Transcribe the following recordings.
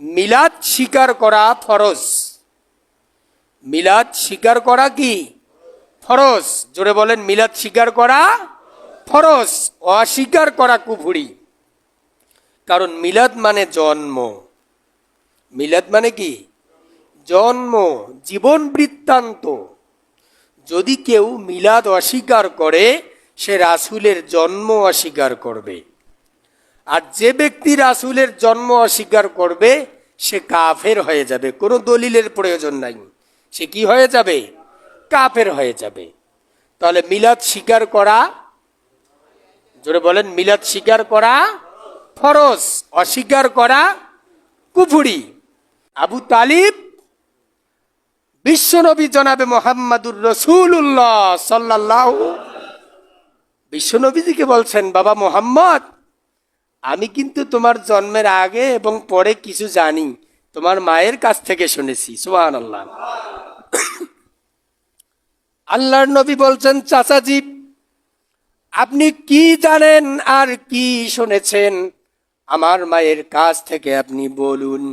মিলাদ স্বীকার করা ফরজ। মিলাদ স্বীকার করা কি ফরজ? জোরে বলেন, মিলাদ স্বীকার করা ফরজ, অস্বীকার করা কুফরি। কারণ মিলাদ মানে জন্ম। মিলাদ মানে কি? জন্ম, জীবন বৃত্তান্ত। যদি কেউ মিলাদ অস্বীকার করে, সে রাসূলের জন্ম অস্বীকার করবে। আর যে ব্যক্তি রাসূলের জন্ম অস্বীকার করবে, সে কাফের হয়ে যাবে। কোনো দলিলের প্রয়োজন নাই, সে কি হয়ে যাবে? কাফের হয়ে যাবে। তাহলে মিলাদ স্বীকার করা, জোরে বলেন, মিলাদ স্বীকার করা ফরজ, অস্বীকার করা কুফরি। আবু তালিব বিশ্বনবী জনাবে মোহাম্মদুর রাসূলুল্লাহ সাল্লাল্লাহু, বিশ্বনবীজিকে বলছেন, বাবা মোহাম্মদ, আমি কিন্তু তোমার জন্মের আগে এবং পরে কিছু জানি, তোমার মায়ের কাছ থেকে শুনেছি। সুবহানাল্লাহ। আল্লাহর নবী বলছেন, চাচাজি, আপনি কি জানেন আর কি শুনেছেন আমার মায়ের কাছ থেকে আপনি বলুন।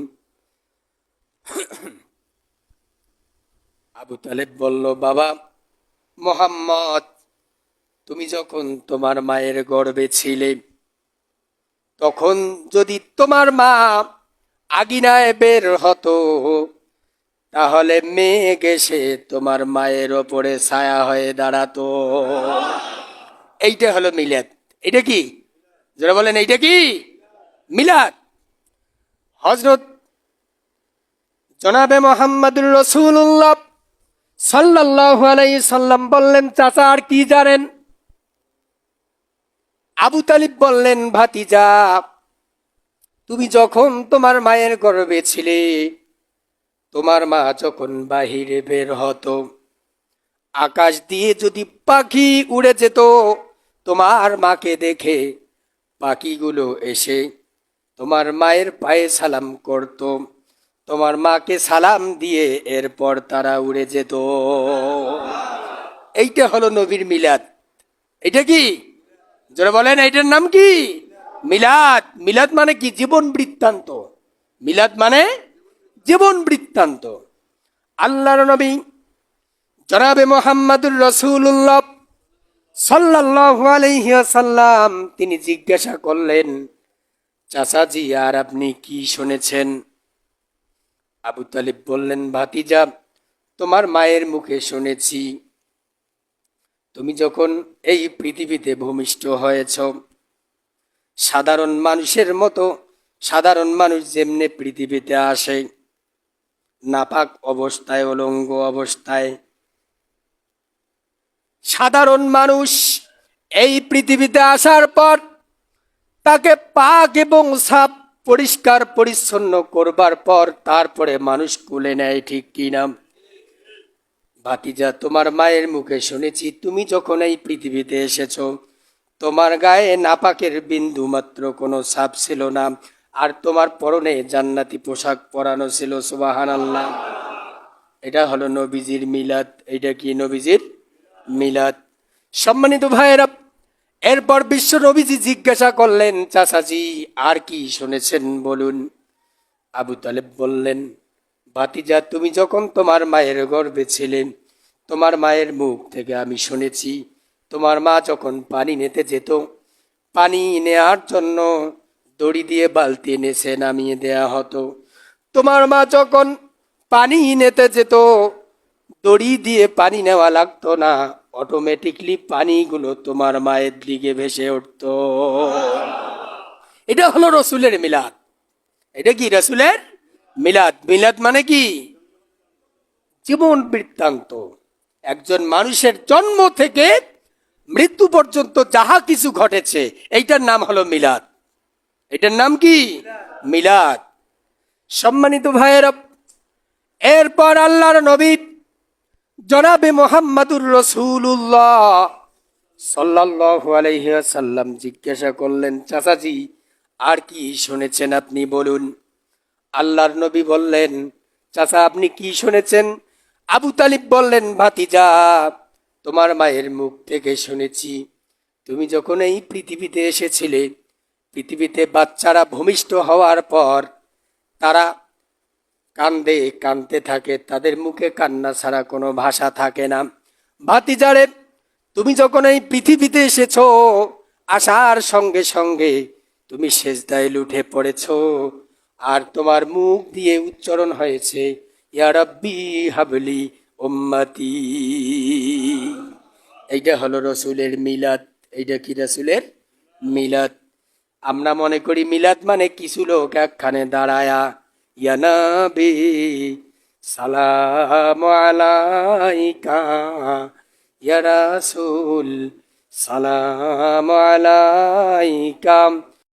আবু তালেব বলল, বাবা মোহাম্মদ, তুমি যখন তোমার মায়ের গর্ভে ছিলে, তখন যদি তোমার মা আগিনায় বের হতো, তাহলে মেঘ এসে তোমার মায়ের ওপরে ছায়া হয়ে দাঁড়াতো। এইটা হলো মিলাদ। এটা কি? যারা বলেন এইটা কি মিলাদ। হযরত জনাবে মুহাম্মদুর রাসূলুল্লাহ সাল্লাল্লাহু আলাইহি সাল্লাম বললেন, চাচা আর কি জানেন? আবু তালিব বললেন, ভাতিজা, তুমি যখন তোমার মায়ের গর্ভে ছিলে, তোমার মা যখন বাহিরে বের হতো, আকাশ দিয়ে যদি পাখি উড়ে যেত, তোমার মাকে দেখে পাখিগুলো এসে তোমার মায়ের পায়ে সালাম করত, তোমার মাকে সালাম দিয়ে এরপর তারা উড়ে যেত। এইটা হলো নবীর মিলাদ। এটা কি? যারা বলেন এইটার নাম কি? মিলাদ। মিলাদ মানে কি? জীবন বৃত্তান্ত। মিলাদ মানে জীবন বৃত্তান্ত। আল্লাহর নবী জনাবে মুহাম্মদুর রাসূলুল্লাহ সাল্লাল্লাহু আলাইহি ওয়াসাল্লাম তিনি জিজ্ঞাসা করলেন, চাচাজি আর আপনি কি শুনেছেন? আবু তালিব বললেন, ভাতিজা, তোমার মায়ের মুখে শুনেছি, তুমি যখন এই পৃথিবীতে ভূমিষ্ঠ হয়েছ, সাধারণ মানুষের মতো, সাধারণ মানুষ যেমনে পৃথিবীতে আসে, নাপাক অবস্থায়, উলঙ্গ অবস্থায়, সাধারণ মানুষ এই পৃথিবীতে আসার পর তাকে পাক এবং সাফ পরিষ্কার পরিচ্ছন্ন করবার পর তারপরে মানুষ কুলে নেয়, ঠিক কিনা? ভাতিজা, তোমার মায়ের মুখে শুনেছি, তুমি যখন এই পৃথিবীতে এসেছো, তোমার গায়ে নাপাকের বিন্দু মাত্র কোনো ছাপ ছিল না, আর তোমার পরনে জান্নাতি পোশাক পরানো ছিল। সুবহানাল্লাহ। এটা হলো নবীজির মিলাদ। এটা কি? নবীজির মিলাদ। সম্মানিত ভাইয়েরা, এরপর বিশ্ব নবীজি জিজ্ঞাসা করলেন, চাচাজি আর কি শুনেছেন বলুন। আবু তালেব বললেন, ভাতিজা, তুমি যখন তোমার মায়ের গর্ভে ছিলেন, তোমার মায়ের মুখ থেকে আমি শুনেছি, তোমার মা যখন পানি নিতে যেত, পানি নেওয়ার জন্য দড়ি দিয়ে বালতি নিচে নামিয়ে দেয়া হতো। তোমার মা যখন পানি নিতে যেত, দড়ি দিয়ে পানি নেওয়া লাগতো না, অটোমেটিকলি পানিগুলো তোমার মায়ের দিকে ভেসে উঠত। এটা হলো রসুলের মিলাদ। এটা কি? রসুলের মিলাদ। মিলাদ মানে কি? জীবন বৃত্তান্ত। একজন মানুষের জন্ম থেকে মৃত্যু পর্যন্ত যাহা কিছু ঘটেছে, এইটার নাম হলো মিলাদ। এটার নাম কি? মিলাদ। সম্মানিত ভাইয়েরা, এরপর আল্লাহর নবী জনাবে মুহাম্মদুর রাসূলুল্লাহ সাল্লাল্লাহু আলাইহি ওয়াসাল্লাম জিজ্ঞাসা করলেন, চাচাজি আর কি শুনেছেন আপনি বলুন। আল্লাহর নবী বললেন, চাচা আপনি কি শুনেছেন? আবু তালিব বললেন, ভাতিজা, তোমার মায়ের মুখ থেকে শুনেছি, তুমি যখন এই পৃথিবীতে এসেছিলে, পৃথিবীতে বাচ্চারা ভূমিষ্ঠ হওয়ার পর তারা কান্দে কাঁদতে থাকে, তাদের মুখে কান্না ছাড়া কোনো ভাষা থাকে না। ভাতিজারে, তুমি যখন এই পৃথিবীতে এসেছো, আসার সঙ্গে সঙ্গে তুমি সেজদায় লুঠে পড়েছো, আর তোমার মুখ দিয়ে উচ্চারণ হয়েছে ইয়া রাব্বি হাবলি উম্মতি। এইটা হলো রসুলের মিলাদ। এইটা কি রসুলের মিলাদ? আমরা মনে করি মিলাদ মানে কিছু লোক একখানে দাঁড়ায়া ইয়া নবী সালাম আলাইকা, ইয়া রাসূল সালাম আলাইকা,